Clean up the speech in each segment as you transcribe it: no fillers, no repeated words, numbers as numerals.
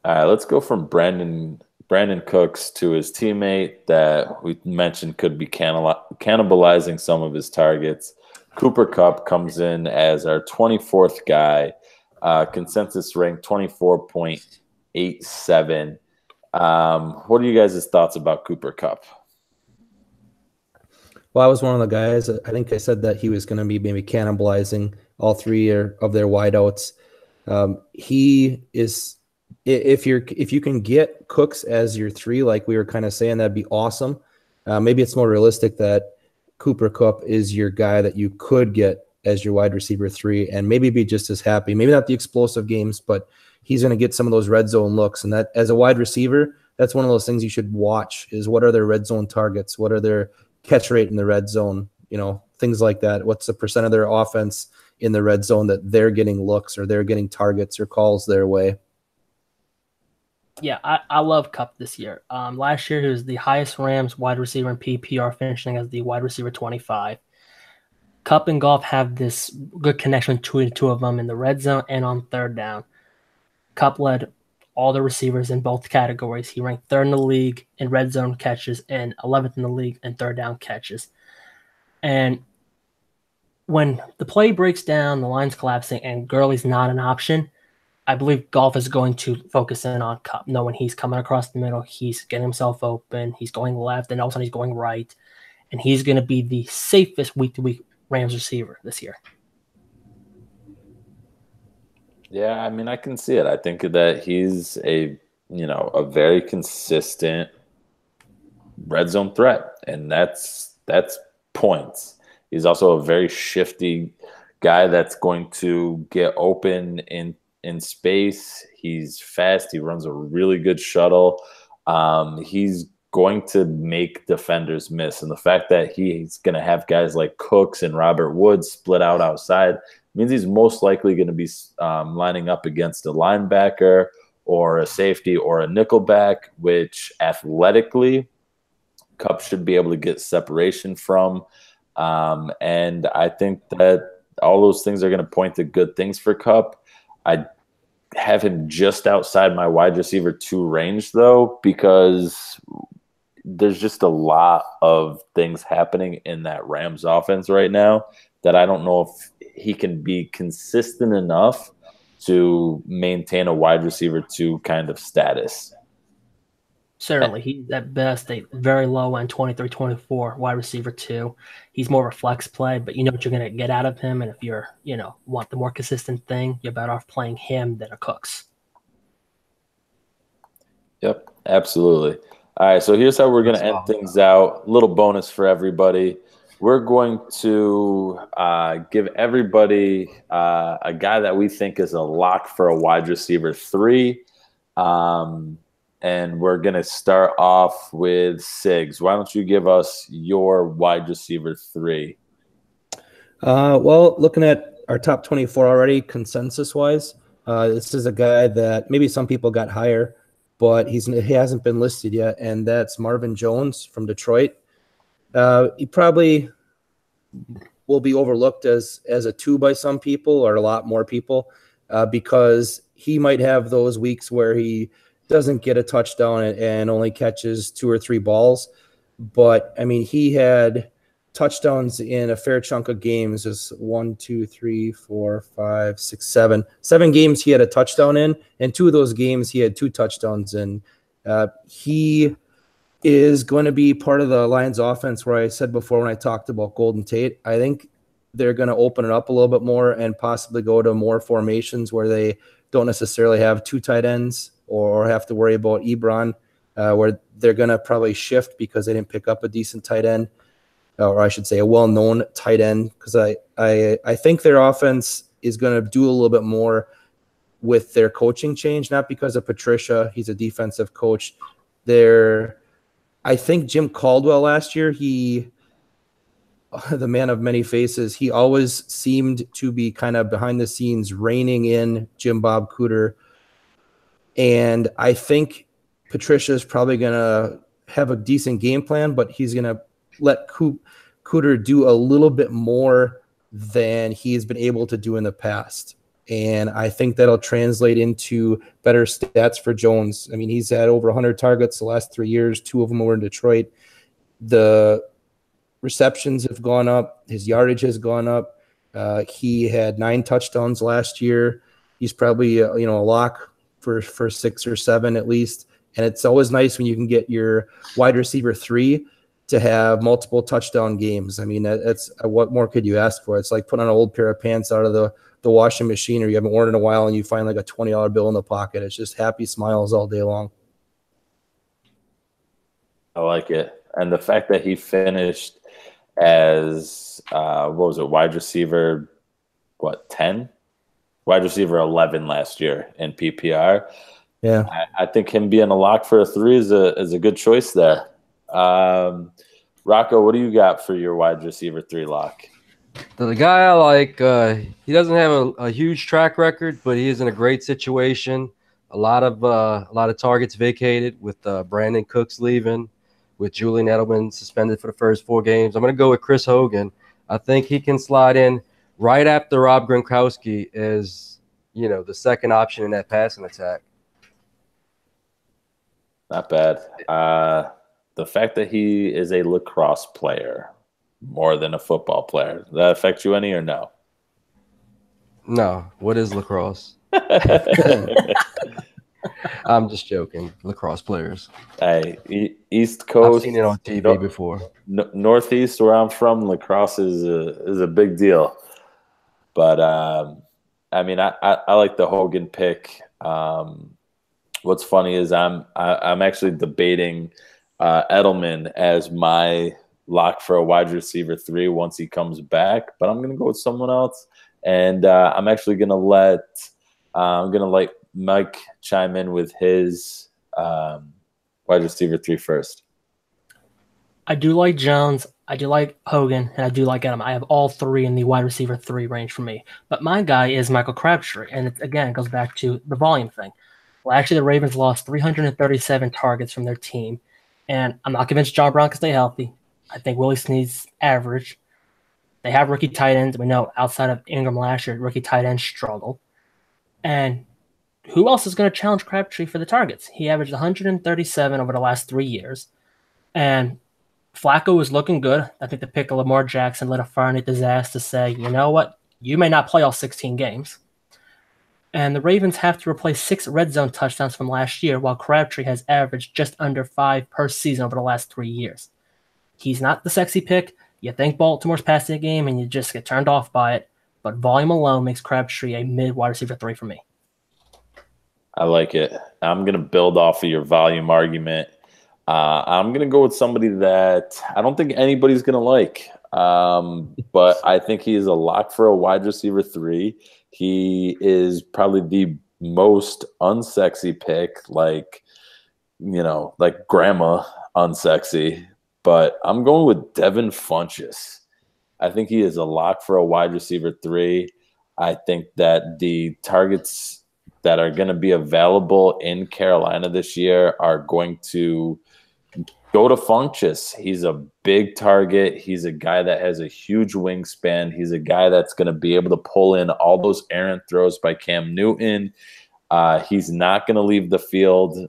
All right, let's go from Brandon Cooks to his teammate that we mentioned could be cannibalizing some of his targets. Cooper Cup comes in as our 24th guy, consensus rank 24.87. What are you guys' thoughts about Cooper Cup? Well, I was one of the guys. I think I said that he was going to be maybe cannibalizing all three of their wideouts. He is if you can get Cooks as your three, like we were kind of saying, that'd be awesome. Maybe it's more realistic that Cooper Kupp is your guy that you could get as your wide receiver three, and maybe be just as happy. Maybe not the explosive games, but he's going to get some of those red zone looks. And that, as a wide receiver, that's one of those things you should watch: is what are their red zone targets? What are their catch rate in the red zone? Things like that. What's the percent of their offense in the red zone that they're getting looks or they're getting targets or calls their way? Yeah, I love Cup this year. Last year he was the highest Rams wide receiver in PPR, finishing as the wide receiver 25. Cup and Golf have this good connection between the two of them in the red zone and on third down. Cup led all the receivers in both categories. He ranked third in the league in red zone catches and 11th in the league in third down catches. And when the play breaks down, the line's collapsing, and Gurley's not an option, I believe Golf is going to focus in on Cup, knowing he's coming across the middle, he's getting himself open, he's going left, and all of a sudden he's going right, and he's going to be the safest week-to-week Rams receiver this year. Yeah, I mean, I can see it. I think that he's a very consistent red zone threat, and that's points. He's also a very shifty guy that's going to get open in space. He's fast. He runs a really good shuttle. He's going to make defenders miss. And the fact that he's going to have guys like Cooks and Robert Woods split out outside means he's most likely going to be lining up against a linebacker or a safety or a nickelback, which athletically Cup should be able to get separation from. And I think that all those things are going to point to good things for Cup. I have him just outside my wide receiver 2 range, though, because there's just a lot of things happening in that Rams offense right now that I don't know if he can be consistent enough to maintain a wide receiver 2 kind of status. Certainly, he's at best a very low end 23, 24 wide receiver 2. He's more of a flex play, but you know what you're going to get out of him. And if you're, want the more consistent thing, you're better off playing him than a Cooks. Yep, absolutely. All right, so here's how we're going to end things out. A little bonus for everybody. We're going to give everybody a guy that we think is a lock for a wide receiver 3. And we're going to start off with Siggs. Why don't you give us your wide receiver 3? Well, looking at our top 24 already, consensus-wise, this is a guy that maybe some people got higher, but he hasn't been listed yet, and that's Marvin Jones from Detroit. He probably will be overlooked as a 2 by some people, or a lot more people, because he might have those weeks where he doesn't get a touchdown and only catches 2 or 3 balls. But, I mean, he had touchdowns in a fair chunk of games. There's 1, 2, 3, 4, 5, 6, 7. 7 games he had a touchdown in, and 2 of those games he had 2 touchdowns in. He is going to be part of the Lions offense, where I said before when I talked about Golden Tate, I think they're going to open it up a little bit more and possibly go to more formations where they don't necessarily have 2 tight ends or have to worry about Ebron, where they're going to probably shift because they didn't pick up a decent tight end, or I should say a well-known tight end, because I think their offense is going to do a little bit more with their coaching change, not because of Patricia. He's a defensive coach. I think Jim Caldwell last year, the man of many faces, he always seemed to be kind of behind the scenes reining in Jim Bob Cooter. And I think Patricia is probably going to have a decent game plan, but he's going to let Cooter do a little bit more than he's been able to do in the past. And I think that'll translate into better stats for Jones. I mean, he's had over 100 targets the last 3 years. 2 of them were in Detroit. The receptions have gone up. His yardage has gone up. He had 9 touchdowns last year. He's probably a lock for 6 or 7 at least. And it's always nice when you can get your wide receiver 3 to have multiple touchdown games. I mean, that's what more could you ask for? It's like putting on an old pair of pants out of the washing machine, or you haven't worn in a while, and you find like a $20 bill in the pocket. It's just happy smiles all day long. I like it. And the fact that he finished as wide receiver 10, wide receiver 11 last year in PPR. Yeah, I think him being a lock for a 3 is a good choice there. Rocco, what do you got for your wide receiver 3 lock? The guy I like, he doesn't have a huge track record, but he is in a great situation. A lot of targets vacated with Brandon Cooks leaving, with Julian Edelman suspended for the first 4 games. I'm going to go with Chris Hogan. I think he can slide in right after Rob Gronkowski as, the second option in that passing attack. Not bad. The fact that he is a lacrosse player more than a football player, does that affect you any or no? No. What is lacrosse? I'm just joking. Lacrosse players. Hey, East Coast. I've seen it on TV before. Northeast, where I'm from, lacrosse is a big deal. But I mean, I like the Hogan pick. What's funny is I'm actually debating Edelman as my lock for a wide receiver 3 once he comes back, but I'm gonna go with someone else, and I'm actually gonna let Mike chime in with his wide receiver 3 first. I do like Jones, I do like Hogan, and I do like Edelman. I have all 3 in the wide receiver 3 range for me. But my guy is Michael Crabtree, and it goes back to the volume thing. Well, actually, the Ravens lost 337 targets from their team, and I'm not convinced John Brown can stay healthy. I think Willie Snead's average. They have rookie tight ends. We know outside of Ingram last year, rookie tight ends struggle. And who else is going to challenge Crabtree for the targets? He averaged 137 over the last 3 years. And Flacco was looking good. I think the pick of Lamar Jackson lit a fire underneath his ass to say, you know what? You may not play all 16 games. And the Ravens have to replace 6 red zone touchdowns from last year, while Crabtree has averaged just under 5 per season over the last 3 years. He's not the sexy pick. You think Baltimore's passing game and you just get turned off by it. But volume alone makes Crabtree a mid-wide receiver 3 for me. I like it. I'm going to build off of your volume argument. I'm going to go with somebody that I don't think anybody's going to like. But I think he is a lock for a wide receiver 3. He is probably the most unsexy pick, like grandma unsexy. But I'm going with Devin Funchess. I think he is a lock for a wide receiver 3. I think that the targets that are going to be available in Carolina this year are going to go to Funchess. He's a big target. He's a guy that has a huge wingspan. He's a guy that's going to be able to pull in all those errant throws by Cam Newton. He's not going to leave the field.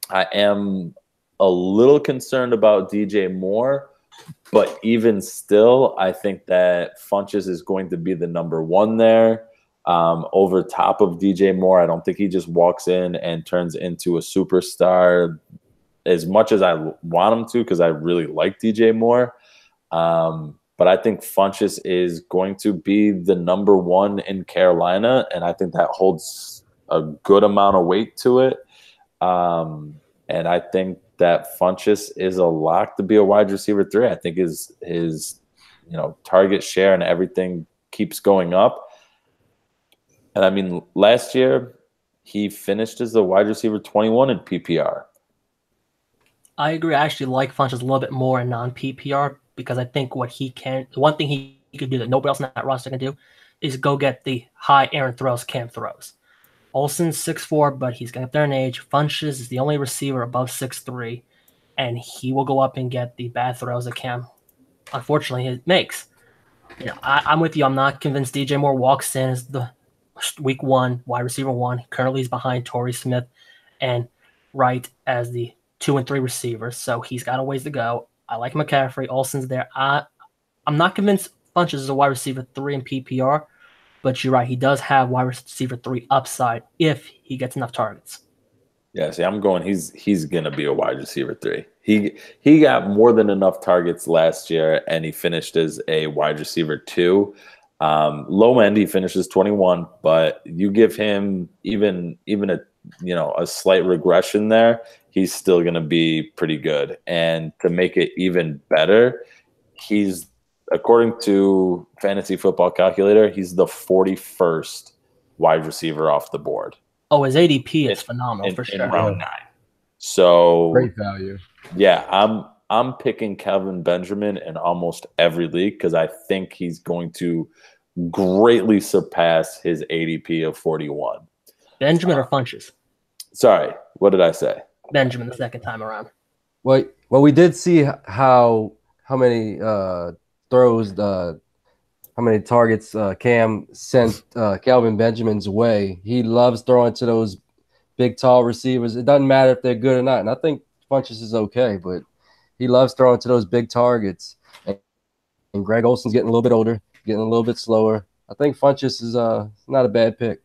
I am a little concerned about DJ Moore, but even still, I think that Funchess is going to be the number 1 there over top of DJ Moore. I don't think he just walks in and turns into a superstar as much as I want him to, because I really like DJ Moore. But I think Funchess is going to be the number 1 in Carolina, and I think that holds a good amount of weight to it. And I think that Funchess is a lock to be a wide receiver 3. I think his target share and everything keeps going up. And I mean, last year he finished as the wide receiver 21 in PPR. I agree. I actually like Funchess a little bit more in non-PPR because I think the one thing he could do that nobody else in that roster can do is go get the high errant throws Cam throws. Olsen's 6'4", but he's getting up there in age. Funchess is the only receiver above 6'3", and he will go up and get the bad throws that Cam, unfortunately, makes. I'm with you. I'm not convinced DJ Moore walks in as the week 1, wide receiver 1. Currently, he's behind Torrey Smith and Wright as the 2 and 3 receivers. So he's got a ways to go. I like McCaffrey. Olsen's there. I'm not convinced Funches is a wide receiver 3 in PPR, but you're right. He does have wide receiver 3 upside if he gets enough targets. Yeah, see, I'm going. He's gonna be a wide receiver 3. He got more than enough targets last year, and he finished as a wide receiver 2. Low end, he finishes 21, but you give him even a slight regression there, he's still gonna be pretty good. And to make it even better, he's, according to Fantasy Football Calculator, he's the 41st wide receiver off the board. Oh, his ADP is phenomenal for sure. In round 9. So Great value. Yeah, I'm picking Kelvin Benjamin in almost every league because I think he's going to greatly surpass his ADP of 41. Benjamin or Funches? Sorry, what did I say? Benjamin the second time around. Well, we did see how many throws, how many targets Cam sent Calvin Benjamin's way. He loves throwing to those big, tall receivers. It doesn't matter if they're good or not. And I think Funches is okay, but he loves throwing to those big targets. And Greg Olson's getting a little bit older, getting a little bit slower. I think Funches is not a bad pick.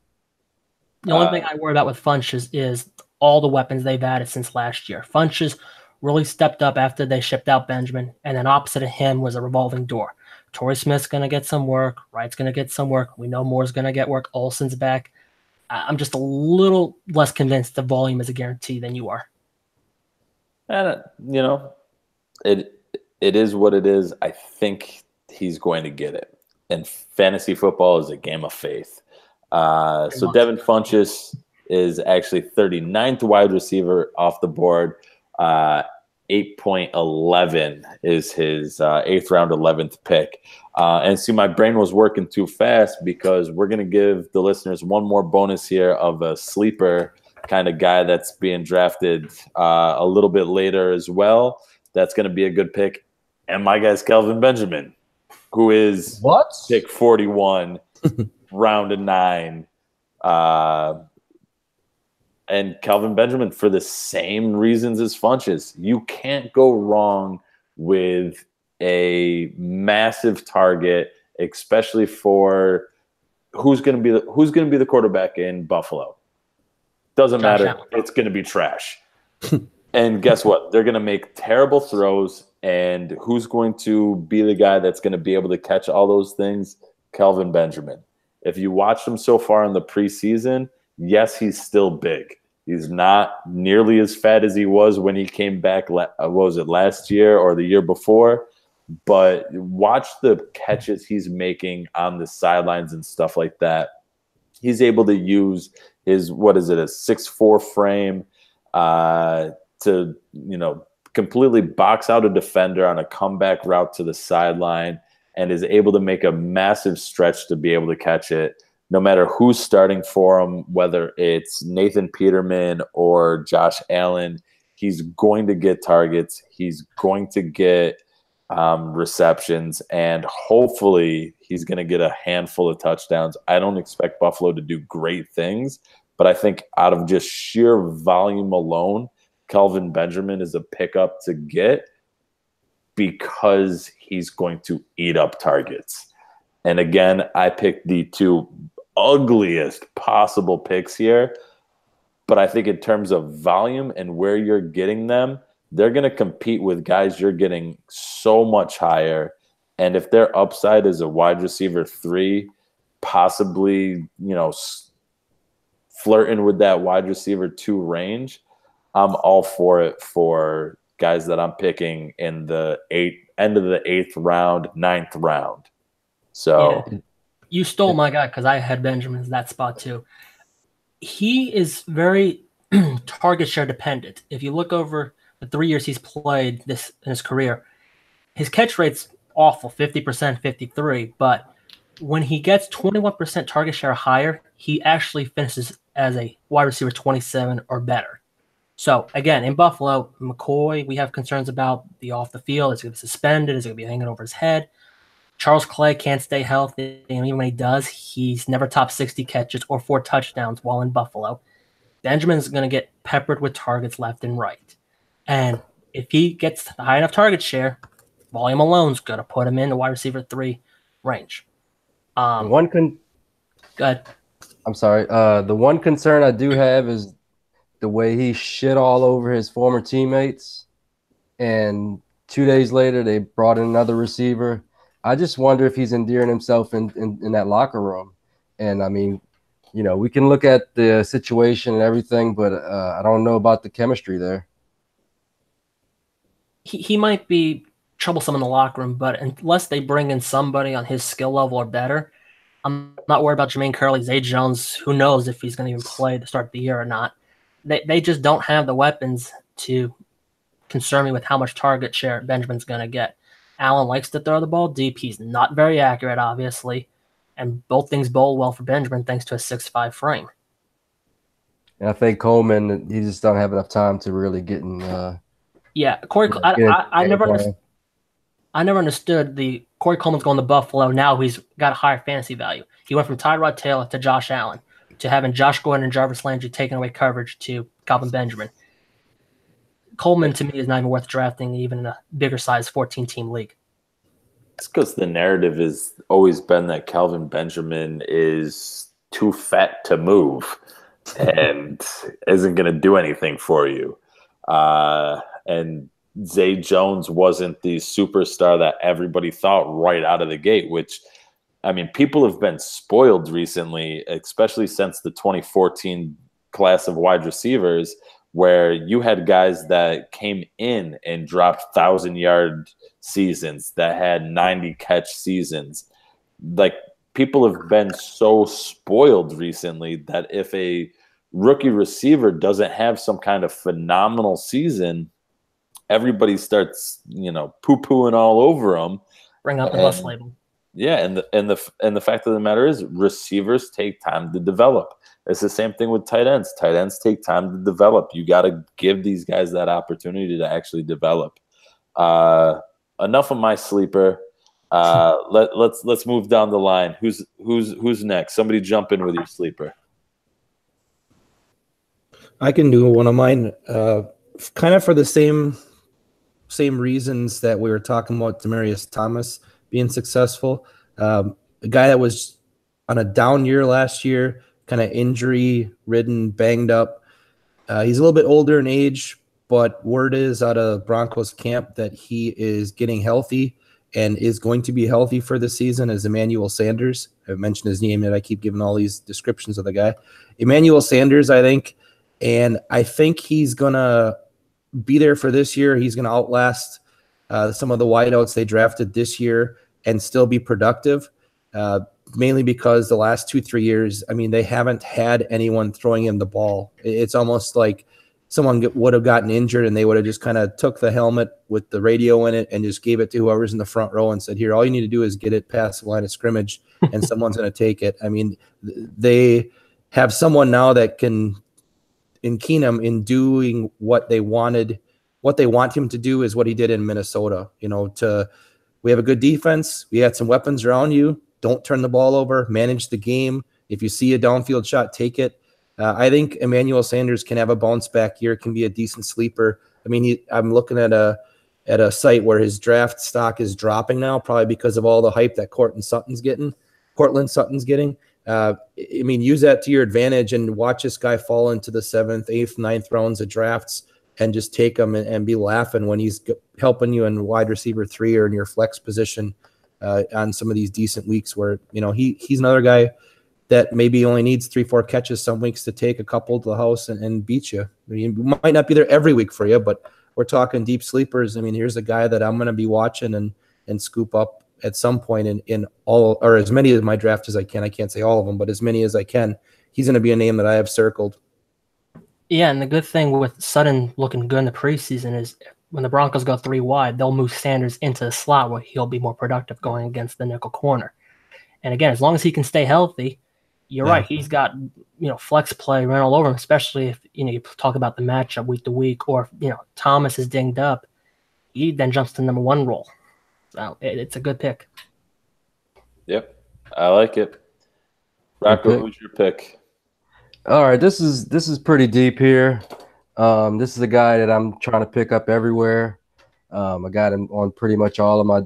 The only thing I worry about with Funches is all the weapons they've added since last year. Funches really stepped up after they shipped out Benjamin, and then opposite of him was a revolving door. Torrey Smith's going to get some work. Wright's going to get some work. We know Moore's going to get work. Olsen's back. I'm just a little less convinced the volume is a guarantee than you are. And, it is what it is. I think he's going to get it. And fantasy football is a game of faith. So Devin Funchess is actually 39th wide receiver off the board. 8.11 is his 8th round 11th pick. And see, my brain was working too fast because we're going to give the listeners one more bonus here of a sleeper kind of guy that's being drafted a little bit later as well. That's going to be a good pick. And my guy's Kelvin Benjamin, who is pick 41, round 9. And Kelvin Benjamin, for the same reasons as Funches, you can't go wrong with a massive target, especially for who's going to be the quarterback in Buffalo. Doesn't matter. It's going to be trash. And guess what? They're going to make terrible throws. And who's going to be the guy that's going to be able to catch all those things? Kelvin Benjamin. If you watched him so far in the preseason, yes, he's still big. He's not nearly as fat as he was when he came back, what was it, last year or the year before? But watch the catches he's making on the sidelines and stuff like that. He's able to use his, a 6'4" frame to, completely box out a defender on a comeback route to the sideline and is able to make a massive stretch to be able to catch it. No matter who's starting for him, whether it's Nathan Peterman or Josh Allen, he's going to get targets. He's going to get receptions, and hopefully he's going to get a handful of touchdowns. I don't expect Buffalo to do great things, but I think out of just sheer volume alone, Kelvin Benjamin is a pickup to get because he's going to eat up targets. And again, I picked the 2 ugliest possible picks here, but I think in terms of volume and where you're getting them, they're going to compete with guys you're getting so much higher. And if their upside is a wide receiver 3, possibly, flirting with that wide receiver 2 range, I'm all for it for guys that I'm picking in the end of the 8th round, 9th round. So yeah. You stole my guy because I had Benjamin's that spot too. He is very target share dependent. If you look over the 3 years he's played this in his career, his catch rate's awful, 50%, 53%. But when he gets 21% target share higher, he actually finishes as a wide receiver 27 or better. So again, in Buffalo, McCoy, we have concerns about the off the field. Is he going to be suspended? Is he going to be hanging over his head? Charles Clay can't stay healthy, and even when he does, he's never topped 60 catches or 4 touchdowns while in Buffalo. Benjamin's going to get peppered with targets left and right. And if he gets a high enough target share, volume alone's going to put him in the wide receiver 3 range. The one Good. I'm sorry. The one concern I do have is the way he shit all over his former teammates, and 2 days later they brought in another receiver. I just wonder if he's endearing himself in that locker room. And I mean, you know, we can look at the situation and everything, but I don't know about the chemistry there. He might be troublesome in the locker room, but unless they bring in somebody on his skill level or better, I'm not worried about Jermaine Curley, Zay Jones. Who knows if he's going to even play to start the year or not. They just don't have the weapons to concern me with how much target share Benjamin's going to get. Allen likes to throw the ball deep. He's not very accurate, obviously. And both things bowl well for Benjamin thanks to a 6'5" frame. And I think Coleman, he just don't have enough time to really get in. Yeah, I never understood the Corey Coleman's going to Buffalo. Now he's got a higher fantasy value. He went from Tyrod Taylor to Josh Allen to having Josh Gordon and Jarvis Landry taking away coverage to Calvin Benjamin. Coleman, to me, is not even worth drafting even in a bigger size 14-team league. It's because the narrative has always been that Calvin Benjamin is too fat to move and isn't going to do anything for you. And Zay Jones wasn't the superstar that everybody thought right out of the gate, which, I mean, people have been spoiled recently, especially since the 2014 class of wide receivers, where you had guys that came in and dropped 1,000-yard seasons, that had 90-catch seasons. Like, people have been so spoiled recently that if a rookie receiver doesn't have some kind of phenomenal season, everybody starts, poo-pooing all over them. Bring out the bus label. Yeah, and the fact of the matter is, receivers take time to develop. It's the same thing with tight ends. Tight ends take time to develop. You got to give these guys that opportunity to actually develop. Enough of my sleeper. Let's move down the line. Who's next? Somebody jump in with your sleeper. I can do one of mine. Kind of for the same reasons that we were talking about Demaryius Thomas being successful. A guy that was on a down year last year, kind of injury-ridden, banged up. He's a little bit older in age, but word is out of Broncos camp that he is getting healthy and is going to be healthy for the season as Emmanuel Sanders. I've mentioned his name, and I keep giving all these descriptions of the guy. Emmanuel Sanders, I think, and I think he's going to be there for this year. He's going to outlast some of the wideouts they drafted this year and still be productive, mainly because the last 2-3 years, I mean, they haven't had anyone throwing him the ball. It's almost like someone would have gotten injured and they would have just kind of took the helmet with the radio in it and just gave it to whoever's in the front row and said, here, all you need to do is get it past the line of scrimmage and someone's going to take it. I mean, they have someone now that can, in Keenum, in doing what they want him to do is what he did in Minnesota. We have a good defense. We had some weapons around you. Don't turn the ball over. Manage the game. If you see a downfield shot, take it. I think Emmanuel Sanders can have a bounce back year. Can be a decent sleeper. I mean, I'm looking at a site where his draft stock is dropping now, probably because of all the hype that Courtland Sutton's getting. I mean, use that to your advantage and watch this guy fall into the 7th, 8th, 9th rounds of drafts and just take him and be laughing when he's helping you in wide receiver 3 or in your flex position on some of these decent weeks where, he's another guy that maybe only needs 3-4 catches some weeks to take a couple to the house and beat you. I mean, he might not be there every week for you, but we're talking deep sleepers. I mean, here's a guy that I'm going to be watching and scoop up at some point in all, or as many of my draft as I can. I can't say all of them, but as many as I can. He's going to be a name that I have circled. Yeah, and the good thing with Sutton looking good in the preseason is when the Broncos go 3 wide, they'll move Sanders into the slot where he'll be more productive going against the nickel corner. And again, as long as he can stay healthy, you're right. He's got, flex play run all over him, especially if, you talk about the matchup week to week, or if, Thomas is dinged up, he then jumps to number 1 role. So it's a good pick. Yep, I like it. Rocco, who's your pick? All right, this is pretty deep here. This is a guy that I'm trying to pick up everywhere. I got him on pretty much all of my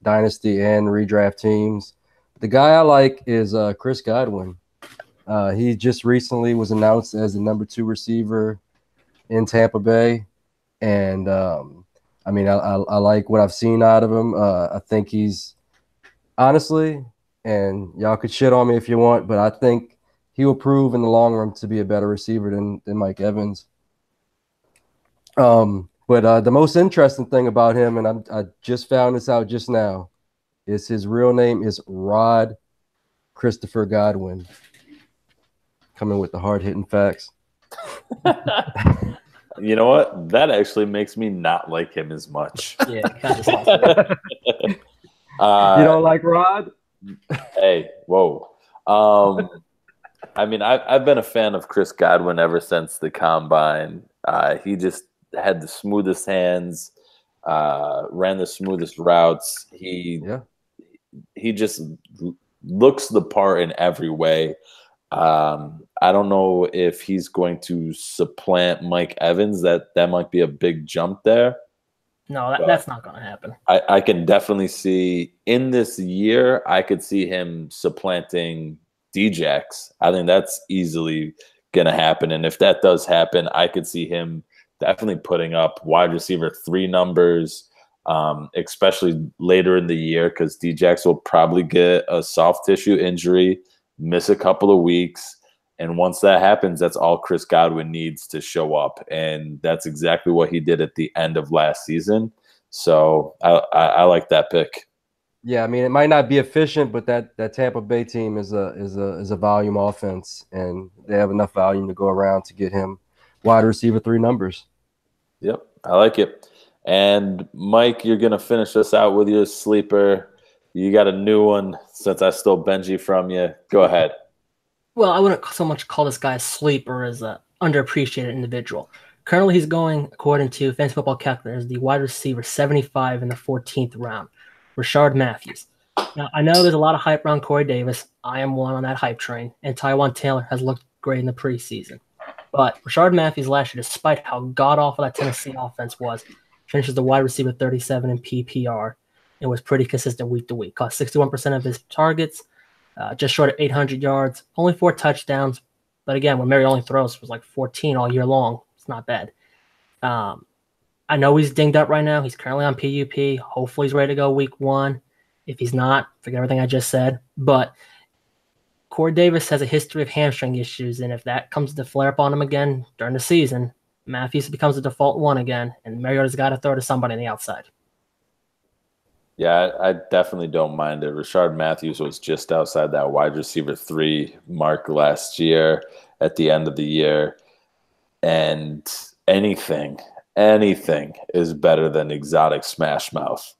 dynasty and redraft teams. The guy I like is Chris Godwin. He just recently was announced as the #2 receiver in Tampa Bay, and I mean, I like what I've seen out of him. I think he's honestly, and y'all could shit on me if you want, but I think he will prove in the long run to be a better receiver than Mike Evans. But the most interesting thing about him, and I just found this out just now, is his real name is Rod Christopher Godwin. Coming with the hard-hitting facts. You know what? That actually makes me not like him as much. Yeah, kind of. You don't like Rod? Hey, whoa. I mean, I've been a fan of Chris Godwin ever since the combine. He just had the smoothest hands, ran the smoothest routes. He just looks the part in every way. I don't know if he's going to supplant Mike Evans. That might be a big jump there. No, that's not going to happen. I can definitely see in this year, I could see him supplanting Djax. I think that's easily going to happen. And if that does happen, I could see him definitely putting up wide receiver 3 numbers, especially later in the year, because Djax will probably get a soft tissue injury, miss a couple of weeks. And once that happens, that's all Chris Godwin needs to show up. And that's exactly what he did at the end of last season. So I like that pick. Yeah, I mean, it might not be efficient, but that Tampa Bay team is a volume offense, and they have enough volume to go around to get him wide receiver 3 numbers. Yep, I like it. And Mike, you're gonna finish us out with your sleeper. You got a new one since I stole Benji from you. Go ahead. Well, I wouldn't so much call this guy a sleeper as an underappreciated individual. Currently, he's going, according to Fantasy Football Calculator, as the wide receiver 75 in the 14th round, Rashard Matthews. Now, I know there's a lot of hype around Corey Davis. I am one on that hype train, and Tywan Taylor has looked great in the preseason. But Rashard Matthews last year, despite how god-awful that Tennessee offense was, finishes the wide receiver 37 in PPR and was pretty consistent week to week. Caught 61% of his targets, just short of 800 yards, only 4 touchdowns. But again, when Mary only throws was like 14 all year long, it's not bad. I know he's dinged up right now. He's currently on PUP. Hopefully he's ready to go week 1. If he's not, forget everything I just said. But Corey Davis has a history of hamstring issues, and if that comes to flare up on him again during the season, Matthews becomes the default one again, and Mariota's got to throw to somebody on the outside. Yeah, I definitely don't mind it. Rashard Matthews was just outside that wide receiver 3 mark last year at the end of the year. And anything is better than exotic smash mouth.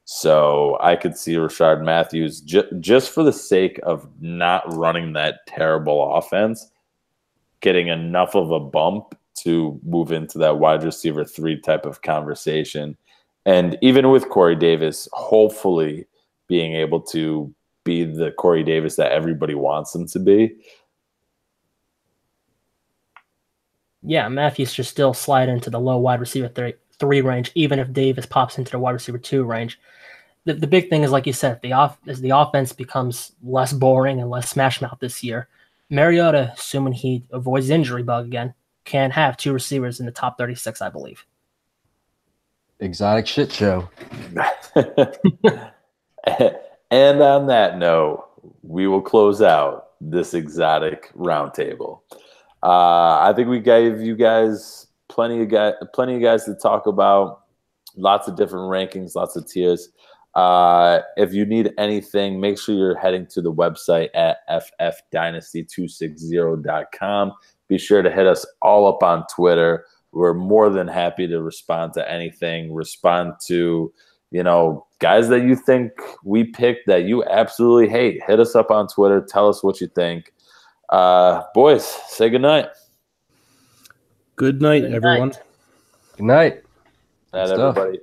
So I could see Rashard Matthews just for the sake of not running that terrible offense, getting enough of a bump to move into that wide receiver 3 type of conversation. And even with Corey Davis, hopefully being able to be the Corey Davis that everybody wants him to be. Yeah, Matthews should still slide into the low wide receiver 3 range, even if Davis pops into the wide receiver 2 range. The big thing is, like you said, as the offense becomes less boring and less smash mouth this year, Mariota, assuming he avoids injury bug again, can have 2 receivers in the top 36, I believe. Exotic shit show. And on that note, we will close out this exotic roundtable. I think we gave you guys plenty of guys to talk about. Lots of different rankings, lots of tiers. If you need anything, make sure you're heading to the website at ffdynasty260.com. Be sure to hit us all up on Twitter. We're more than happy to respond to anything, respond to, guys that you think we picked that you absolutely hate. Hit us up on Twitter. Tell us what you think. Boys, say goodnight. Good night, everyone. Night. Good night. Night, everybody.